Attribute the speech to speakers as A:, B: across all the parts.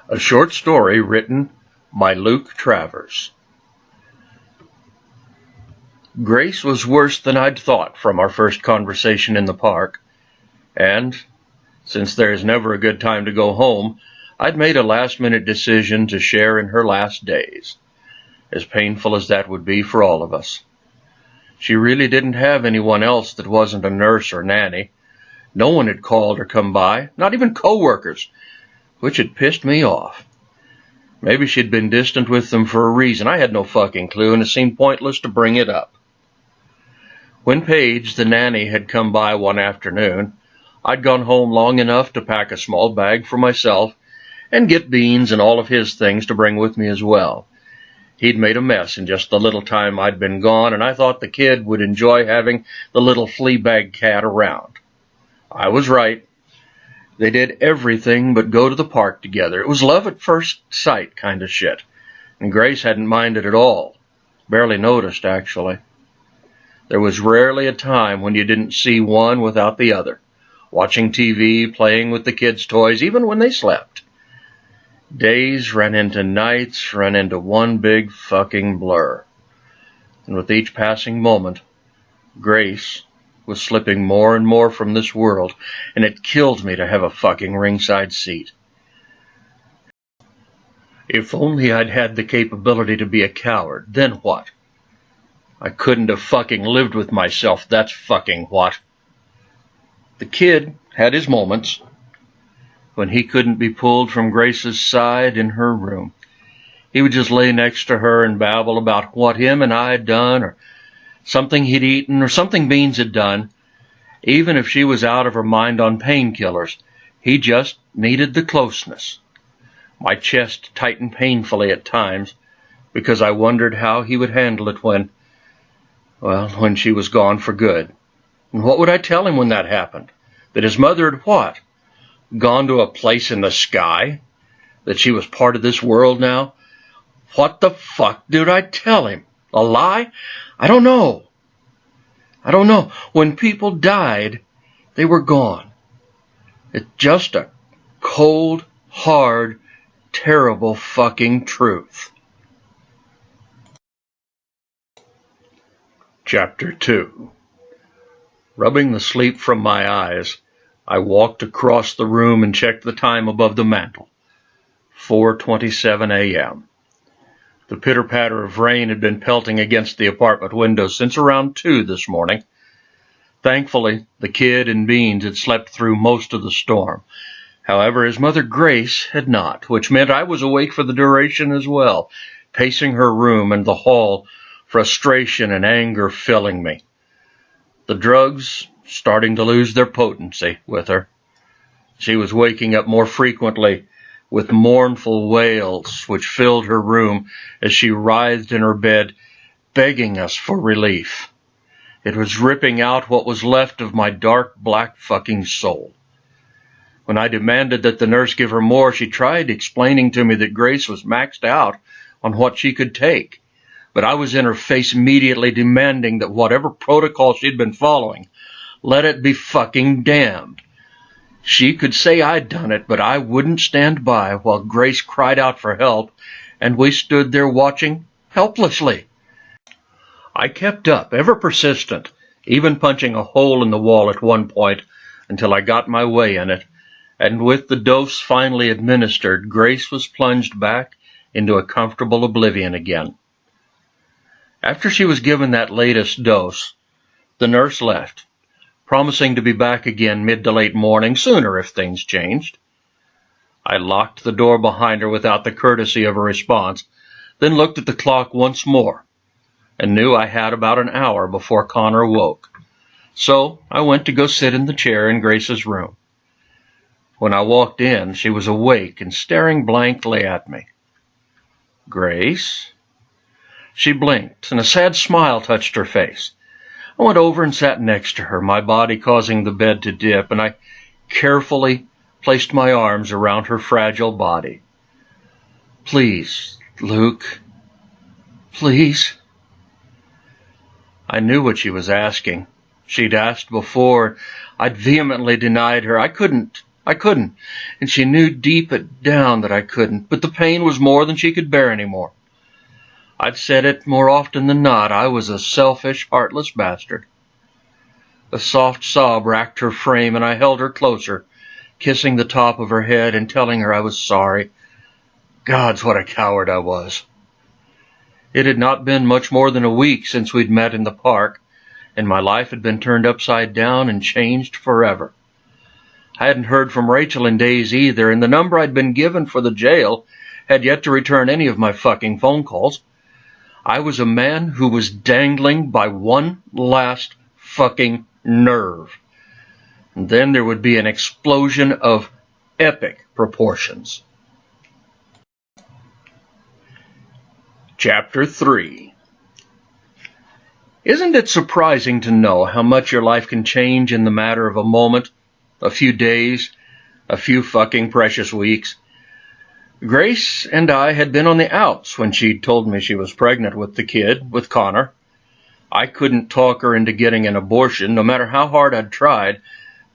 A: A short story written by Luke Travers. Grace was worse than I'd thought from our first conversation in the park, and, since there is never a good time to go home, I'd made a last-minute decision to share in her last days, as painful as that would be for all of us. She really didn't have anyone else that wasn't a nurse or nanny. No one had called or come by, not even co-workers, which had pissed me off. Maybe she'd been distant with them for a reason. I had no fucking clue, and it seemed pointless to bring it up. When Paige, the nanny, had come by one afternoon, I'd gone home long enough to pack a small bag for myself and get Beans and all of his things to bring with me as well. He'd made a mess in just the little time I'd been gone, and I thought the kid would enjoy having the little flea bag cat around. I was right. They did everything but go to the park together. It was love at first sight kind of shit, and Grace hadn't minded at all. Barely noticed, actually. There was rarely a time when you didn't see one without the other, watching TV, playing with the kids' toys, even when they slept. Days ran into nights, ran into one big fucking blur. And with each passing moment, Grace was slipping more and more from this world, and it killed me to have a fucking ringside seat. If only I'd had the capability to be a coward, then what? I couldn't have fucking lived with myself, that's fucking what. The kid had his moments when he couldn't be pulled from Grace's side in her room. He would just lay next to her and babble about what him and I had done, or something he'd eaten, or something Beans had done. Even if she was out of her mind on painkillers, he just needed the closeness. My chest tightened painfully at times, because I wondered how he would handle it when she was gone for good. And what would I tell him when that happened? That his mother had what? Gone to a place in the sky? That she was part of this world now? What the fuck did I tell him? A lie? I don't know. When people died, they were gone. It's just a cold, hard, terrible fucking truth. Chapter 2. Rubbing the sleep from my eyes, I walked across the room and checked the time above the mantel. 4:27 a.m. The pitter-patter of rain had been pelting against the apartment windows since around 2 this morning. Thankfully, the kid and Beans had slept through most of the storm. However, his mother Grace had not, which meant I was awake for the duration as well, pacing her room and the hall, frustration and anger filling me. The drugs starting to lose their potency with her. She was waking up more frequently with mournful wails which filled her room as she writhed in her bed, begging us for relief. It was ripping out what was left of my dark, black fucking soul. When I demanded that the nurse give her more, she tried explaining to me that Grace was maxed out on what she could take. But I was in her face immediately demanding that whatever protocol she'd been following, let it be fucking damned. She could say I'd done it, but I wouldn't stand by while Grace cried out for help, and we stood there watching helplessly. I kept up, ever persistent, even punching a hole in the wall at one point until I got my way in it, and with the dose finally administered, Grace was plunged back into a comfortable oblivion again. After she was given that latest dose, the nurse left, promising to be back again mid to late morning, sooner if things changed. I locked the door behind her without the courtesy of a response, then looked at the clock once more, and knew I had about an hour before Connor woke. So I went to go sit in the chair in Grace's room. When I walked in, she was awake and staring blankly at me. "Grace?" She blinked, and a sad smile touched her face. I went over and sat next to her, my body causing the bed to dip, and I carefully placed my arms around her fragile body. "Please, Luke, please." I knew what she was asking. She'd asked before. I'd vehemently denied her. I couldn't I couldn't, and she knew deep down that I couldn't, but the pain was more than she could bear anymore. I'd said it more often than not. I was a selfish, heartless bastard. A soft sob racked her frame, and I held her closer, kissing the top of her head and telling her I was sorry. Gods, what a coward I was. It had not been much more than a week since we'd met in the park, and my life had been turned upside down and changed forever. I hadn't heard from Rachel in days either, and the number I'd been given for the jail had yet to return any of my fucking phone calls. I was a man who was dangling by one last fucking nerve. And then there would be an explosion of epic proportions. Chapter 3. Isn't it surprising to know how much your life can change in the matter of a moment, a few days, a few fucking precious weeks? Grace and I had been on the outs when she'd told me she was pregnant with the kid, with Connor. I couldn't talk her into getting an abortion, no matter how hard I'd tried,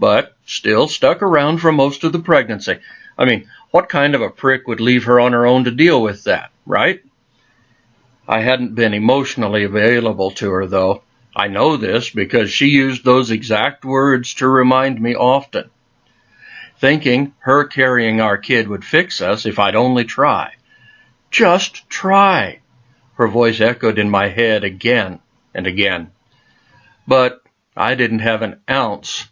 A: but still stuck around for most of the pregnancy. I mean, what kind of a prick would leave her on her own to deal with that, right? I hadn't been emotionally available to her, though. I know this because she used those exact words to remind me often. Thinking her carrying our kid would fix us if I'd only try. Just try. Her voice echoed in my head again and again. But I didn't have an ounce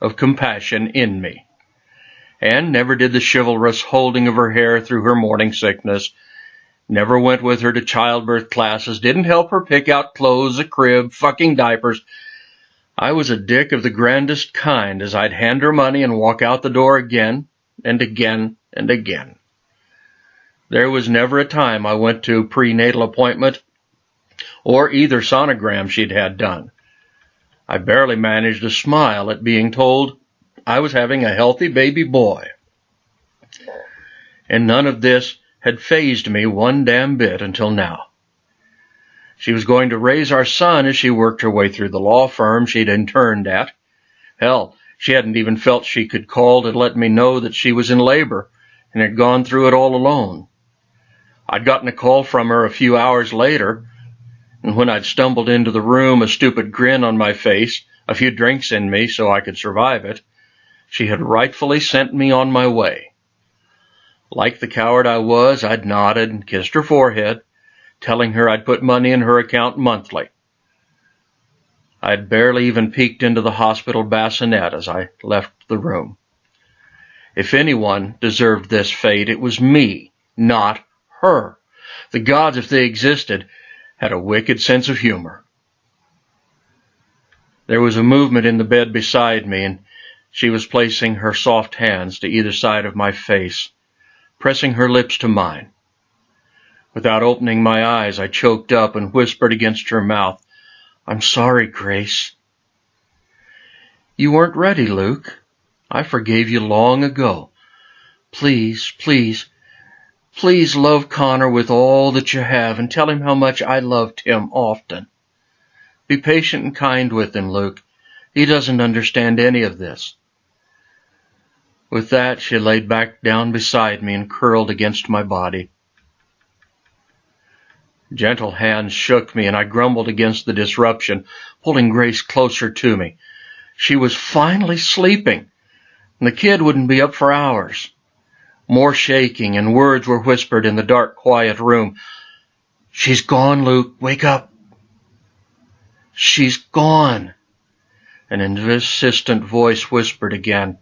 A: of compassion in me. And never did the chivalrous holding of her hair through her morning sickness. Never went with her to childbirth classes. Didn't help her pick out clothes, a crib, fucking diapers. I was a dick of the grandest kind, as I'd hand her money and walk out the door again and again and again. There was never a time I went to prenatal appointment or either sonogram she'd had done. I barely managed to smile at being told I was having a healthy baby boy. And none of this had fazed me one damn bit until now. She was going to raise our son as she worked her way through the law firm she'd interned at. Hell, she hadn't even felt she could call to let me know that she was in labor and had gone through it all alone. I'd gotten a call from her a few hours later, and when I'd stumbled into the room, a stupid grin on my face, a few drinks in me so I could survive it, she had rightfully sent me on my way. Like the coward I was, I'd nodded and kissed her forehead, telling her I'd put money in her account monthly. I'd barely even peeked into the hospital bassinet as I left the room. If anyone deserved this fate, it was me, not her. The gods, if they existed, had a wicked sense of humor. There was a movement in the bed beside me, and she was placing her soft hands to either side of my face, pressing her lips to mine. Without opening my eyes, I choked up and whispered against her mouth, "I'm sorry, Grace." "You weren't ready, Luke. I forgave you long ago. Please, please, please love Connor with all that you have and tell him how much I loved him often. Be patient and kind with him, Luke. He doesn't understand any of this." With that, she laid back down beside me and curled against my body. Gentle hands shook me, and I grumbled against the disruption, pulling Grace closer to me. She was finally sleeping, and the kid wouldn't be up for hours. More shaking, and words were whispered in the dark, quiet room. "She's gone, Luke. Wake up." "She's gone," an insistent voice whispered again.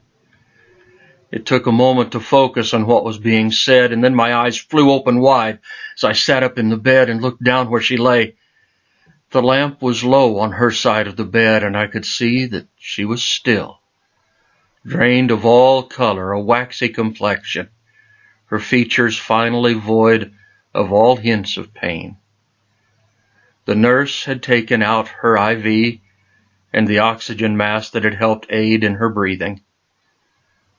A: It took a moment to focus on what was being said, and then my eyes flew open wide as I sat up in the bed and looked down where she lay. The lamp was low on her side of the bed, and I could see that she was still, drained of all color, a waxy complexion, her features finally void of all hints of pain. The nurse had taken out her IV and the oxygen mask that had helped aid in her breathing.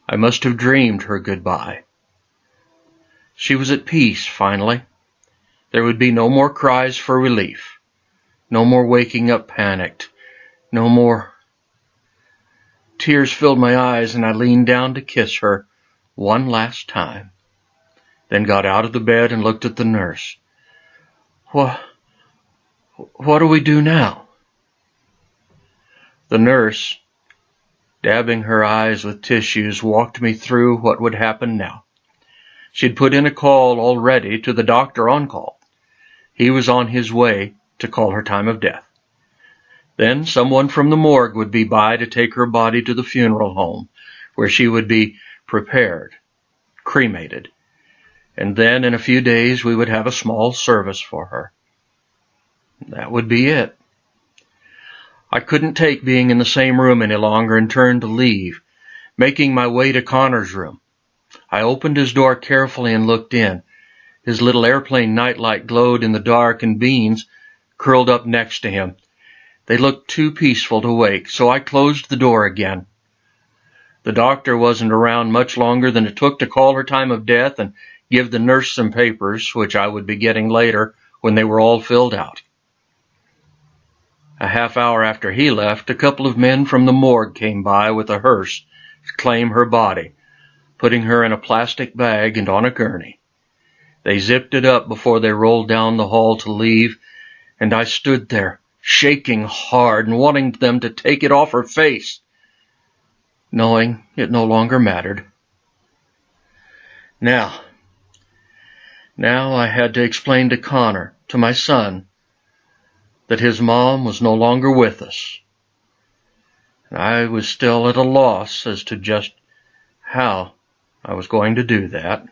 A: I must have dreamed her goodbye. She was at peace, finally. There would be no more cries for relief, no more waking up panicked, no more Tears filled my eyes, and I leaned down to kiss her one last time, then got out of the bed and looked at the nurse. What do we do now? The nurse, dabbing her eyes with tissues, walked me through what would happen now. She'd put in a call already to the doctor on call. He was on his way to call her time of death. Then someone from the morgue would be by to take her body to the funeral home, where she would be prepared, cremated, and then in a few days we would have a small service for her. That would be it. I couldn't take being in the same room any longer and turned to leave, making my way to Connor's room. I opened his door carefully and looked in. His little airplane nightlight glowed in the dark, and Beans curled up next to him. They looked too peaceful to wake, so I closed the door again. The doctor wasn't around much longer than it took to call her time of death and give the nurse some papers, which I would be getting later when they were all filled out. A half hour after he left, a couple of men from the morgue came by with a hearse to claim her body, putting her in a plastic bag and on a gurney. They zipped it up before they rolled down the hall to leave, and I stood there, shaking hard and wanting them to take it off her face, knowing it no longer mattered. Now I had to explain to Connor, to my son, that his mom was no longer with us. And I was still at a loss as to just how I was going to do that.